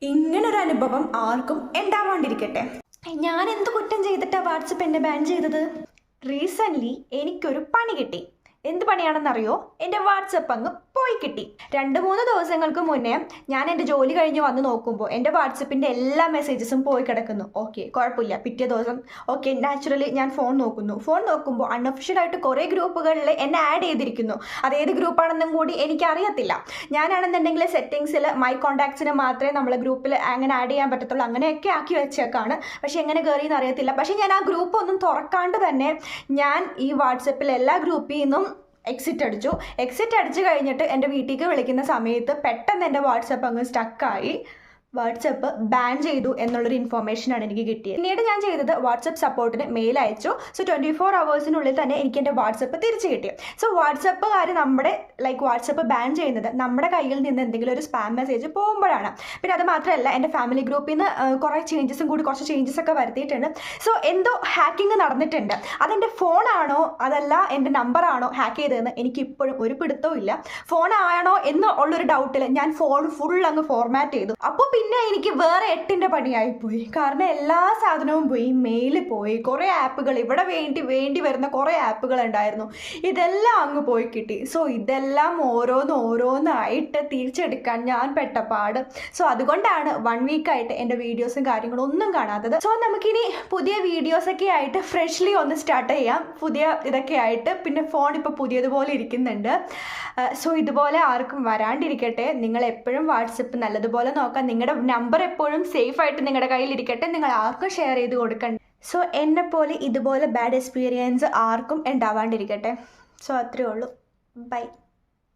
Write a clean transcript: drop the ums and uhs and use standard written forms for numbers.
ഇങ്ങനൊരു അനുഭവം ആർക്കും ഉണ്ടാവാണ്ടിരിക്കട്ടെ. ഞാൻ എന്ത് കുറ്റം ചെയ്തിട്ടാ വാട്സപ്പ് എന്നെ ബാൻ ചെയ്തത്? റീസെൻ്റ്ലി എനിക്കൊരു പണി കിട്ടി. എന്ത് പണിയാണെന്നറിയോ? എൻ്റെ വാട്സപ്പ് അങ്ങ് പോയി കിട്ടി. 2-3 ദിവസങ്ങൾക്ക് മുന്നേ ഞാൻ എൻ്റെ ജോലി കഴിഞ്ഞ് വന്ന് നോക്കുമ്പോൾ എൻ്റെ വാട്സപ്പിൻ്റെ എല്ലാ മെസ്സേജസും പോയി കിടക്കുന്നു. ഓക്കെ, കുഴപ്പമില്ല. പിറ്റേ ദിവസം ഓക്കെ, നാച്ചുറലി ഞാൻ ഫോൺ നോക്കുമ്പോൾ അൺഒഫീഷ്യലായിട്ട് കുറേ ഗ്രൂപ്പുകളിൽ എന്നെ ആഡ് ചെയ്തിരിക്കുന്നു. അതേത് ഗ്രൂപ്പാണെന്നും കൂടി എനിക്കറിയത്തില്ല. ഞാനാണെന്നുണ്ടെങ്കിൽ സെറ്റിങ്സിൽ മൈ കോൺടാക്ട്സിന് മാത്രമേ നമ്മളെ ഗ്രൂപ്പിൽ അങ്ങനെ ആഡ് ചെയ്യാൻ പറ്റത്തുള്ളൂ. അങ്ങനെയൊക്കെ ആക്കി വെച്ചേക്കാണ്. പക്ഷേ എങ്ങനെ കയറിയെന്ന് അറിയത്തില്ല. പക്ഷേ ഞാൻ ആ ഗ്രൂപ്പ് ഒന്നും തുറക്കാണ്ട് തന്നെ ഞാൻ ഈ വാട്സപ്പിൽ എല്ലാ ഗ്രൂപ്പിൽ നിന്നും എക്സിറ്റ് അടിച്ചു കഴിഞ്ഞിട്ട് എൻ്റെ വീട്ടിലേക്ക് വിളിക്കുന്ന സമയത്ത് പെട്ടെന്ന് എൻ്റെ വാട്സപ്പ് അങ്ങ് സ്റ്റക്കായി. വാട്സപ്പ് ബാൻ ചെയ്തു എന്നുള്ളൊരു ഇൻഫോർമേഷനാണ് എനിക്ക് കിട്ടിയത്. പിന്നീട് ഞാൻ ചെയ്തത് വാട്സപ്പ് സപ്പോർട്ടിന് മെയിൽ അയച്ചു. സോ 24 hours തന്നെ എനിക്ക് എൻ്റെ വാട്സപ്പ് തിരിച്ചു കിട്ടി. സോ വാട്സപ്പുകാർ നമ്മുടെ വാട്സപ്പ് ബാൻ ചെയ്യുന്നത് നമ്മുടെ കയ്യിൽ നിന്ന് എന്തെങ്കിലും ഒരു സ്പാം മെസ്സേജ് പോകുമ്പോഴാണ്. പിന്നെ അത് മാത്രമല്ല, എൻ്റെ ഫാമിലി ഗ്രൂപ്പിൽ നിന്ന് കുറച്ച് ചേഞ്ചസ് ഒക്കെ വരുത്തിയിട്ടുണ്ട്. സോ എന്തോ ഹാക്കിങ് നടന്നിട്ടുണ്ട്. അതെൻ്റെ ഫോണാണോ അതല്ല എൻ്റെ നമ്പറാണോ ഹാക്ക് ചെയ്തതെന്ന് എനിക്ക് ഇപ്പോഴും ഒരു പിടുത്തവും ഇല്ല. ഫോണാണോ എന്ന് ഉള്ളൊരു ഡൗട്ടിൽ ഞാൻ ഫോൺ ഫുൾ അങ്ങ് ഫോർമാറ്റ് ചെയ്തു. അപ്പോൾ പിന്നെ എനിക്ക് വേറെ 8ൻ്റെ പണിയായിപ്പോയി. കാരണം എല്ലാ സാധനവും പോയി, മെയിൽ പോയി, കുറേ ആപ്പുകൾ ഇവിടെ വേണ്ടി വരുന്ന കുറേ ആപ്പുകൾ ഉണ്ടായിരുന്നു. ഇതെല്ലാം അങ്ങ് പോയി കിട്ടി. സോ ഇതെല്ലാം ഓരോന്നായിട്ട് തിരിച്ചെടുക്കാൻ ഞാൻ പെട്ടപാട്. സോ അതുകൊണ്ടാണ് 1 വീക്കായിട്ട് എൻ്റെ വീഡിയോസും കാര്യങ്ങളും ഒന്നും കാണാത്തത്. സോ നമുക്കിനി പുതിയ വീഡിയോസൊക്കെ ആയിട്ട് ഫ്രഷ്ലി ഒന്ന് സ്റ്റാർട്ട് ചെയ്യാം. പുതിയ ഇതൊക്കെ ആയിട്ട്. പിന്നെ ഫോൺ ഇപ്പോൾ പുതിയതുപോലെ ഇരിക്കുന്നുണ്ട്. സോ ഇതുപോലെ ആർക്കും വരാണ്ടിരിക്കട്ടെ. നിങ്ങൾ എപ്പോഴും വാട്സപ്പ് നല്ലതുപോലെ നോക്കാം. നിങ്ങളുടെ നമ്പർ എപ്പോഴും സേഫ് ആയിട്ട് നിങ്ങളുടെ കയ്യിലിരിക്കട്ടെ. നിങ്ങൾ ആർക്കും ഷെയർ ചെയ്ത് കൊടുക്കണ്ട. സോ എന്നെപ്പോലെ ഇതുപോലെ ബാഡ് എക്സ്പീരിയൻസ് ആർക്കും ഉണ്ടാവാണ്ടിരിക്കട്ടെ. സോ അത്രയേ ഉള്ളൂ. ബൈ.